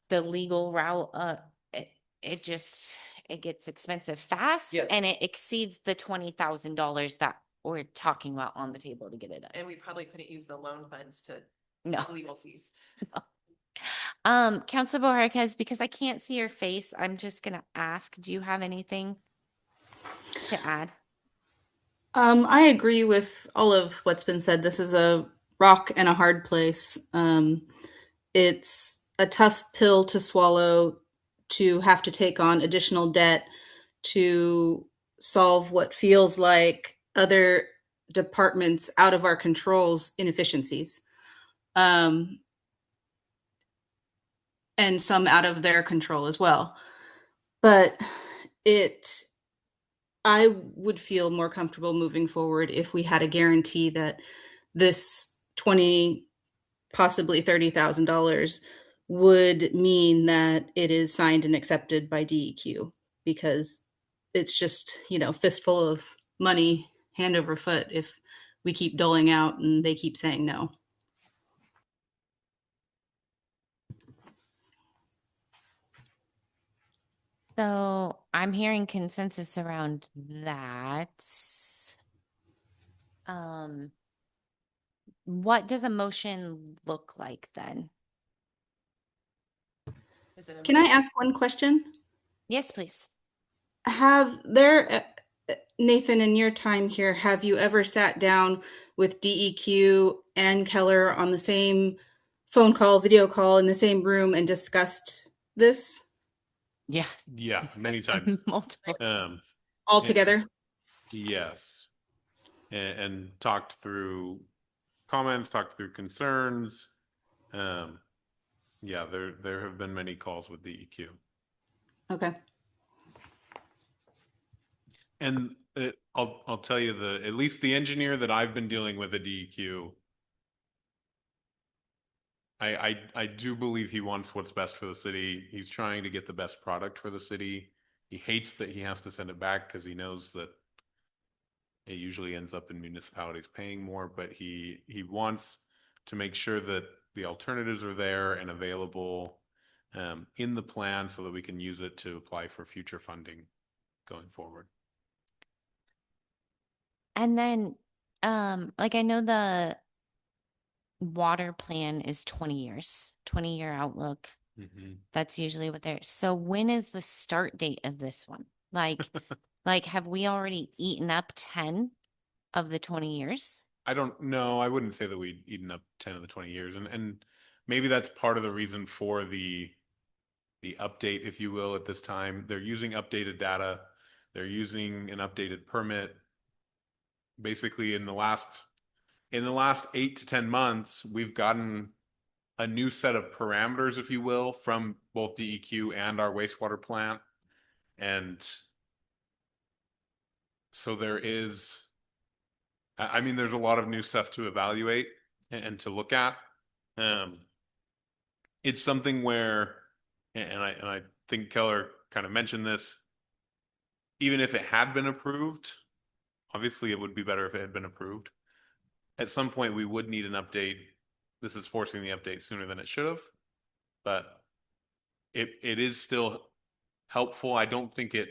Speaker 9: the legal route, it just it gets expensive fast
Speaker 6: Yes.
Speaker 9: and it exceeds the $20,000 that we're talking about on the table to get it done.
Speaker 8: And we probably couldn't use the loan funds to
Speaker 9: No.
Speaker 8: legal fees.
Speaker 9: Councilor Borges, because I can't see your face, I'm just gonna ask, do you have anything to add?
Speaker 5: I agree with all of what's been said. This is a rock and a hard place. It's a tough pill to swallow to have to take on additional debt to solve what feels like other departments out of our controls inefficiencies. And some out of their control as well. But I would feel more comfortable moving forward if we had a guarantee that this 20, possibly $30,000 would mean that it is signed and accepted by DEQ, because it's just, fistful of money hand over foot if we keep doling out and they keep saying no.
Speaker 9: So I'm hearing consensus around that. What does a motion look like then?
Speaker 5: Can I ask one question?
Speaker 9: Yes, please.
Speaker 5: Nathan, in your time here, have you ever sat down with DEQ and Keller on the same phone call, video call in the same room and discussed this
Speaker 9: Yeah.
Speaker 2: Yeah, many times.
Speaker 9: Multiple.
Speaker 5: all together?
Speaker 2: Yes. And talked through comments, talked through concerns. Yeah, there have been many calls with DEQ.
Speaker 5: Okay.
Speaker 2: And I'll tell you at least the engineer that I've been dealing with at DEQ, I do believe he wants what's best for the city. He's trying to get the best product for the city. He hates that he has to send it back because he knows that it usually ends up in municipalities paying more, but he wants to make sure that the alternatives are there and available in the plan so that we can use it to apply for future funding going forward.
Speaker 9: And then, like I know the water plan is 20 years, 20-year outlook. That's usually what they're, so when is the start date of this one? Like have we already eaten up 10 of the 20 years?
Speaker 2: I don't know. I wouldn't say that we'd eaten up 10 of the 20 years. And maybe that's part of the reason for the update, if you will, at this time. They're using updated data. They're using an updated permit. Basically, in the last 8 to 10 months, we've gotten a new set of parameters, if you will, from both DEQ and our wastewater plant. And so there is, I mean, there's a lot of new stuff to evaluate and to look at. It's something where, and I think Keller kind of mentioned this, even if it had been approved, obviously it would be better if it had been approved. At some point, we would need an update. This is forcing the update sooner than it should have, but it is still helpful. I don't think it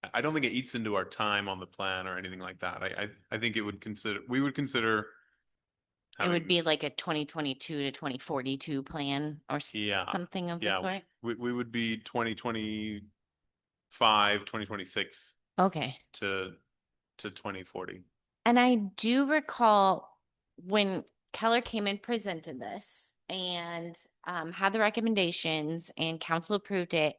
Speaker 2: eats into our time on the plan or anything like that. I think we would consider
Speaker 9: It would
Speaker 2: having,
Speaker 9: be like a 2022 to 2042 plan or
Speaker 2: yeah,
Speaker 9: something of the
Speaker 2: yeah,
Speaker 9: sort.
Speaker 2: we would be 2025, 2026
Speaker 9: Okay.
Speaker 2: to 2040.
Speaker 9: And I do recall when Keller came and presented this and had the recommendations and council approved it.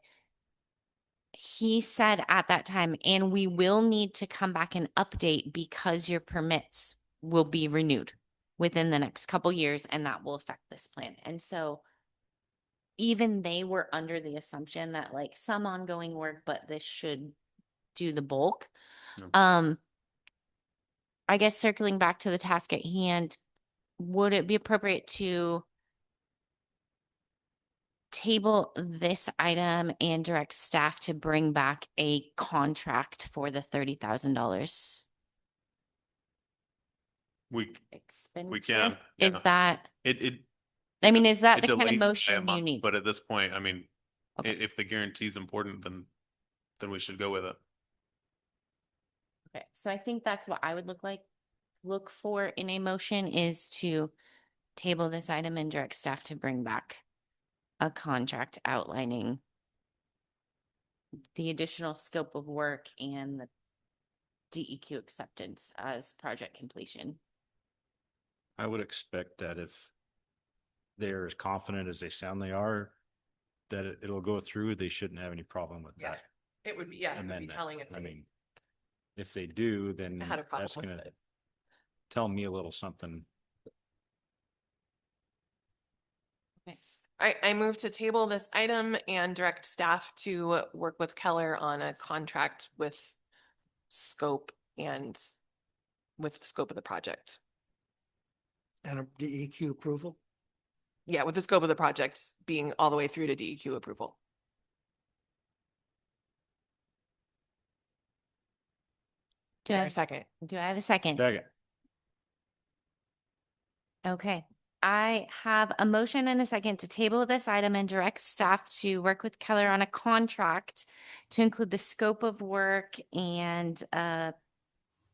Speaker 9: He said at that time, and we will need to come back and update because your permits will be renewed within the next couple years, and that will affect this plan. And so even they were under the assumption that like some ongoing work, but this should do the bulk.
Speaker 2: No.
Speaker 9: I guess circling back to the task at hand, would it be appropriate to table this item and direct staff to bring back a contract for the $30,000
Speaker 2: We
Speaker 9: expenditure?
Speaker 2: can,
Speaker 9: Is
Speaker 2: yeah.
Speaker 9: that,
Speaker 2: It
Speaker 9: I mean, is that
Speaker 2: it
Speaker 9: the kind of
Speaker 2: delays it by a
Speaker 9: motion you
Speaker 2: month,
Speaker 9: need?
Speaker 2: but at this point, I mean,
Speaker 9: Okay.
Speaker 2: if the guarantee is important, then we should go with it.
Speaker 9: Okay, so I think that's what I would look for in a motion is to table this item and direct staff to bring back a contract outlining the additional scope of work and the DEQ acceptance as project completion.
Speaker 1: I would expect that if they're as confident as they sound they are, that it'll go through, they shouldn't have any problem with
Speaker 10: Yeah,
Speaker 1: that
Speaker 10: it would be, yeah, it would be
Speaker 1: amendment.
Speaker 10: telling it.
Speaker 1: I mean, if they do, then
Speaker 10: Had a problem
Speaker 1: that's
Speaker 10: with
Speaker 1: gonna
Speaker 10: it.
Speaker 1: tell me a little something.
Speaker 8: I move to table this item and direct staff to work with Keller on a contract with scope and with the scope of the project.
Speaker 6: And a DEQ approval.
Speaker 8: Yeah, with the scope of the project being all the way through to DEQ approval.
Speaker 9: Do
Speaker 8: Is
Speaker 9: I
Speaker 8: there a
Speaker 9: have,
Speaker 8: second?
Speaker 9: do I have a second?
Speaker 1: Second.
Speaker 9: Okay. I have a motion and a second to table this item and direct staff to work with Keller on a contract to include the scope of work and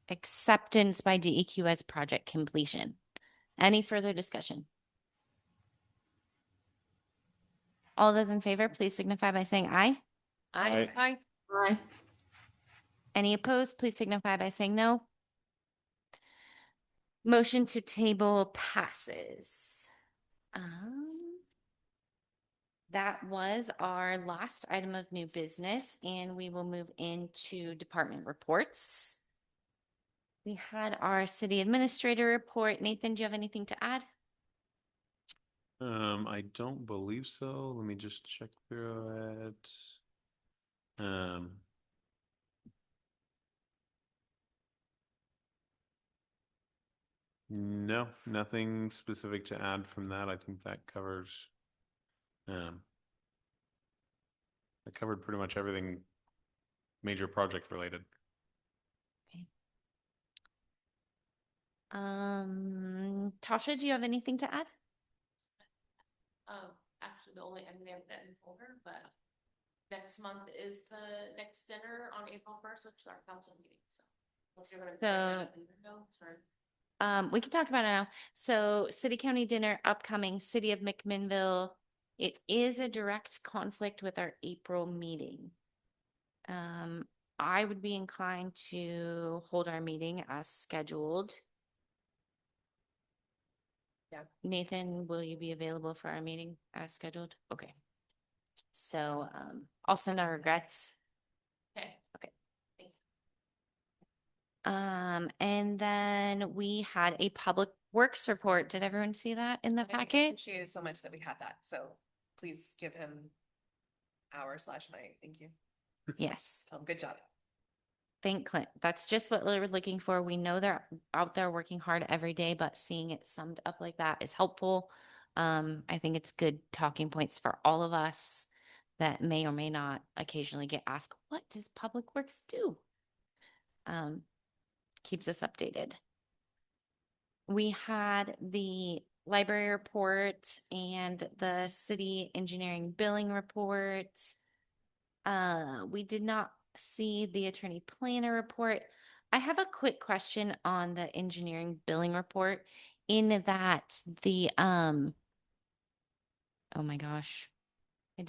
Speaker 9: acceptance by DEQ as project completion. Any further discussion? All those in favor, please signify by saying aye.
Speaker 8: Aye.
Speaker 5: Aye.
Speaker 9: Any opposed, please signify by saying no. Motion to table passes. That was our last item of new business, and we will move into department reports. We had our city administrator report. Nathan, do you have anything to add?
Speaker 2: I don't believe so. Let me just check through it. No, nothing specific to add from that. I think that covers pretty much everything major project related.
Speaker 9: Tasha, do you have anything to add?
Speaker 7: Actually, the only, I mean, I haven't in folder, but next month is the next dinner on April 1st, which is our council meeting, so. If you're gonna put that in your notes or.
Speaker 9: We can talk about it now. So city county dinner upcoming, City of McMinnville. It is a direct conflict with our April meeting. I would be inclined to hold our meeting as scheduled.
Speaker 7: Yeah.
Speaker 9: Nathan, will you be available for our meeting as scheduled? Okay. So, I'll send our regrets.
Speaker 7: Okay.
Speaker 9: Okay. And then we had a public works report. Did everyone see that in the
Speaker 8: I
Speaker 9: packet?
Speaker 8: appreciate it so much that we had that. So please give him our/my thank you.
Speaker 9: Yes.
Speaker 8: Tell him good job.
Speaker 9: Thank Clint. That's just what we're looking for. We know they're out there working hard every day, but seeing it summed up like that is helpful. I think it's good talking points for all of us that may or may not occasionally get asked, what does Public Works do? Keeps us updated. We had the library report and the city engineering billing report. We did not see the attorney planner report. I have a quick question on the engineering billing report in that oh my gosh, I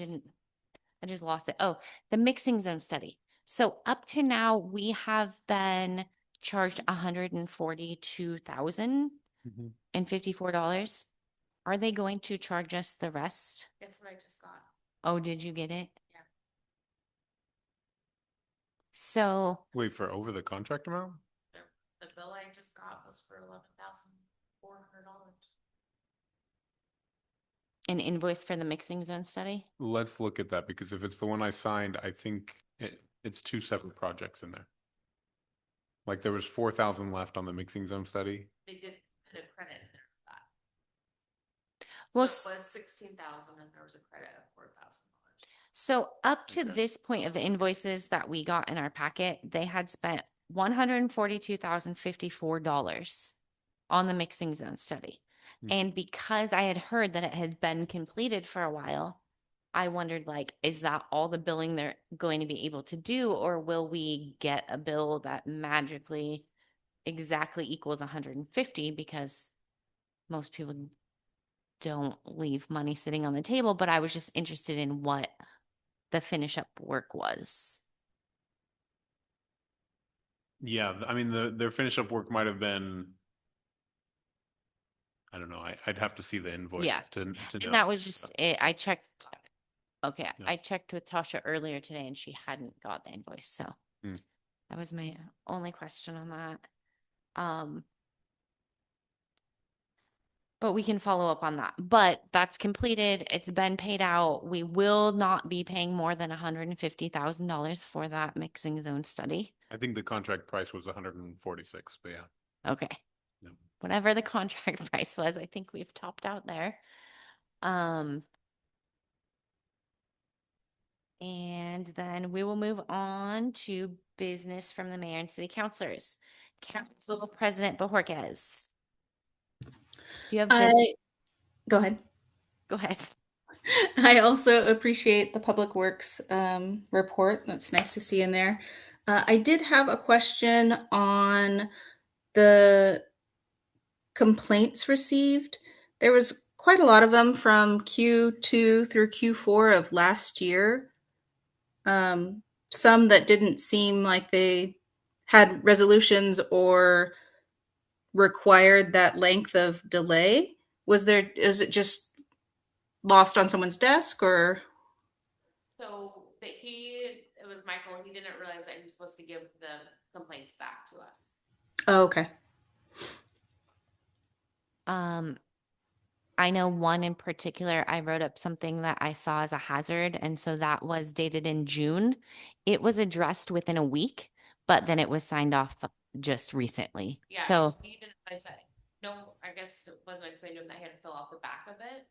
Speaker 9: just lost it. Oh, the mixing zone study. So up to now, we have been charged $142,054. Are they going to charge us the rest?
Speaker 7: Guess what I just got?
Speaker 9: Oh, did you get it?
Speaker 7: Yeah.
Speaker 9: So,
Speaker 2: Wait, for over the contract amount?
Speaker 7: The bill I just got was for $11,400.
Speaker 9: an invoice for the mixing zone study?
Speaker 2: Let's look at that because if it's the one I signed, I think it's two separate projects in there. Like there was 4,000 left on the mixing zone study.
Speaker 7: They did put a credit in there for that.
Speaker 9: Well,
Speaker 7: So it was 16,000 and there was a credit of $4,000.
Speaker 9: So up to
Speaker 2: Okay.
Speaker 9: this point of the invoices that we got in our packet, they had spent $142,054 on the mixing zone study.
Speaker 2: Hmm.
Speaker 9: And because I had heard that it had been completed for a while, I wondered like, is that all the billing they're going to be able to do, or will we get a bill that magically exactly equals 150 because most people don't leave money sitting on the table, but I was just interested in what the finish up work was.
Speaker 2: Yeah, I mean their finish up work might have been. I don't know. I'd have to see the invoice
Speaker 9: Yeah.
Speaker 2: to know.
Speaker 9: And that was just it. I checked. Okay.
Speaker 2: Yeah.
Speaker 9: I checked with Tasha earlier today and she hadn't got the invoice. So
Speaker 2: Hmm.
Speaker 9: that was my only question on that. But we can follow up on that. But that's completed. It's been paid out. We will not be paying more than $150,000 for that mixing zone study.
Speaker 2: I think the contract price was 146, but yeah.
Speaker 9: Okay.
Speaker 2: Yeah.
Speaker 9: Whatever the contract price was, I think we've topped out there. And then we will move on to business from the mayor and city councilors. Council President Bojorquez. Do you have business?
Speaker 5: Go ahead.
Speaker 9: Go ahead.
Speaker 5: I also appreciate the Public Works report. That's nice to see in there. I did have a question on the complaints received. There was quite a lot of them from Q2 through Q4 of last year. Some that didn't seem like they had resolutions or required that length of delay. Is it just lost on someone's desk or?
Speaker 7: So it was Michael, he didn't realize that he was supposed to give the complaints back to us.
Speaker 5: Oh, okay.
Speaker 9: I know one in particular, I wrote up something that I saw as a hazard. And so that was dated in June. It was addressed within a week, but then it was signed off just recently.
Speaker 7: Yeah,
Speaker 9: So
Speaker 7: he didn't realize that. No, I guess it wasn't explained to him that he had to fill out the back of it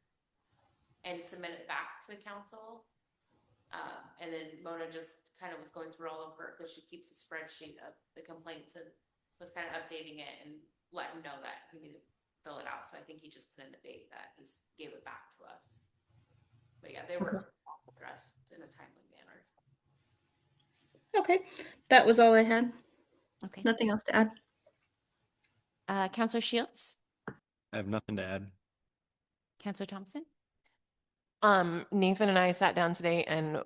Speaker 7: and submit it back to council. And then Mona just kind of was going through all of her, because she keeps a spreadsheet of the complaints and was kind of updating it and
Speaker 9: let him know that he needed to fill it out. So I think he just put in the date that he gave it back to us. But yeah, they were addressed in a timely manner.
Speaker 5: Okay, that was all I had.
Speaker 9: Okay.
Speaker 5: Nothing else to add.
Speaker 9: Counselor Shields,
Speaker 1: I have nothing to add.
Speaker 9: Counselor Thompson.
Speaker 8: Nathan and I sat down today and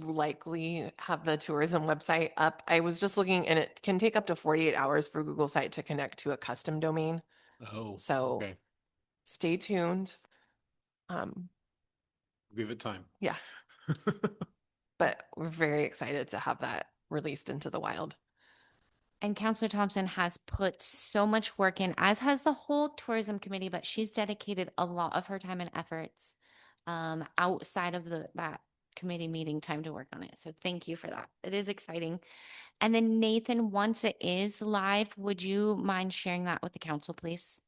Speaker 8: likely have the tourism website up. I was just looking and it can take up to 48 hours for Google site to connect to a custom domain.
Speaker 2: Oh,
Speaker 8: So
Speaker 2: okay.
Speaker 8: stay tuned.
Speaker 2: Give it time.
Speaker 8: Yeah. But we're very excited to have that released into the wild.
Speaker 9: And Counselor Thompson has put so much work in, as has the whole tourism committee, but she's dedicated a lot of her time and efforts outside of that committee meeting time to work on it. So thank you for that. It is exciting. And then Nathan, once it is live, would you mind sharing that with the council, please?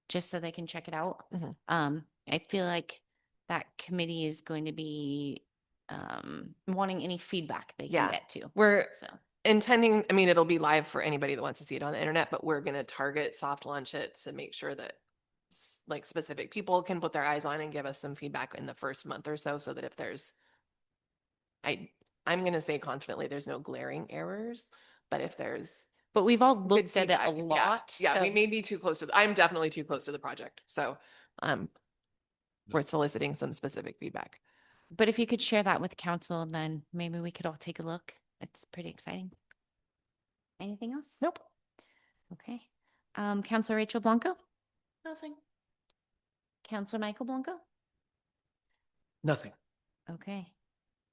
Speaker 9: Just so they can check it out.
Speaker 8: Mhm.
Speaker 9: I feel like that committee is going to be wanting any feedback they can
Speaker 8: Yeah.
Speaker 9: get to.
Speaker 8: We're
Speaker 9: So
Speaker 8: intending, I mean, it'll be live for anybody that wants to see it on the internet, but we're going to target soft launch it to make sure that like specific people can put their eyes on and give us some feedback in the first month or so that if there's, I'm going to say confidently, there's no glaring errors, but if there's
Speaker 9: but we've all
Speaker 8: good
Speaker 9: looked at it a
Speaker 8: feedback,
Speaker 9: lot.
Speaker 8: Yeah, we
Speaker 9: so-
Speaker 8: may be too close to, I'm definitely too close to the project. So we're soliciting some specific feedback.
Speaker 9: But if you could share that with council, then maybe we could all take a look. It's pretty exciting. Anything else?
Speaker 8: Nope.
Speaker 9: Okay. Counselor Rachel Blanco,
Speaker 7: Nothing.
Speaker 9: Counselor Michael Blanco.
Speaker 6: Nothing.
Speaker 9: Okay.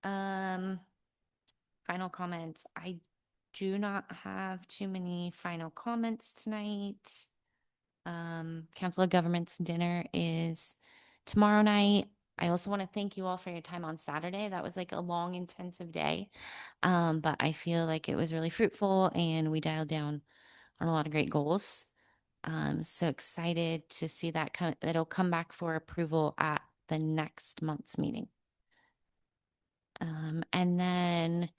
Speaker 9: Final comments. I do not have too many final comments tonight. Council of Governments dinner is tomorrow night. I also want to thank you all for your time on Saturday. That was like a long, intensive day. But I feel like it was really fruitful and we dialed down on a lot of great goals. So excited to see that that'll come back for approval at the next month's meeting. And then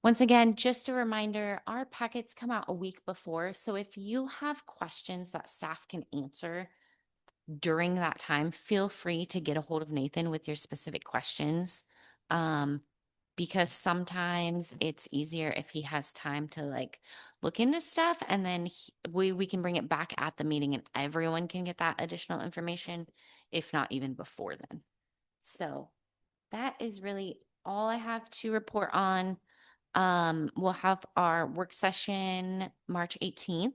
Speaker 9: once again, just a reminder, our packets come out a week before. So if you have questions that staff can answer during that time, feel free to get a hold of Nathan with your specific questions. Because sometimes it's easier if he has time to like look into stuff and then we can bring it back at the meeting and everyone can get that additional information, if not even before then. So that is really all I have to report on. We'll have our work session March 18th.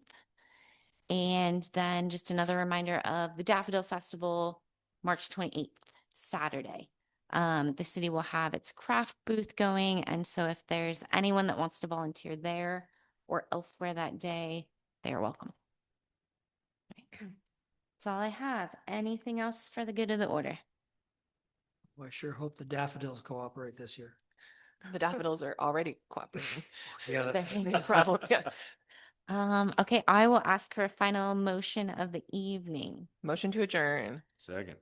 Speaker 9: And then just another reminder of the Daffodil Festival, March 28th, Saturday. The city will have its craft booth going. And so if there's anyone that wants to volunteer there or elsewhere that day, they're welcome. That's all I have. Anything else for the good of the order?
Speaker 6: Well, I sure hope the daffodils cooperate this year.
Speaker 8: The daffodils are already cooperating.
Speaker 6: Yeah,
Speaker 8: They're having a problem. Yeah.
Speaker 9: Okay, I will ask for a final motion of the evening.
Speaker 8: Motion to adjourn.
Speaker 1: Second.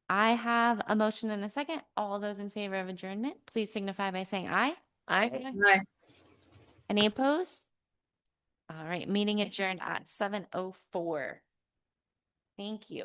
Speaker 9: I have a motion and a second. All those in favor of adjournment, please signify by saying aye.
Speaker 8: Aye.
Speaker 5: Bye.
Speaker 9: Any opposed? All right, meeting adjourned at 7:04. Thank you.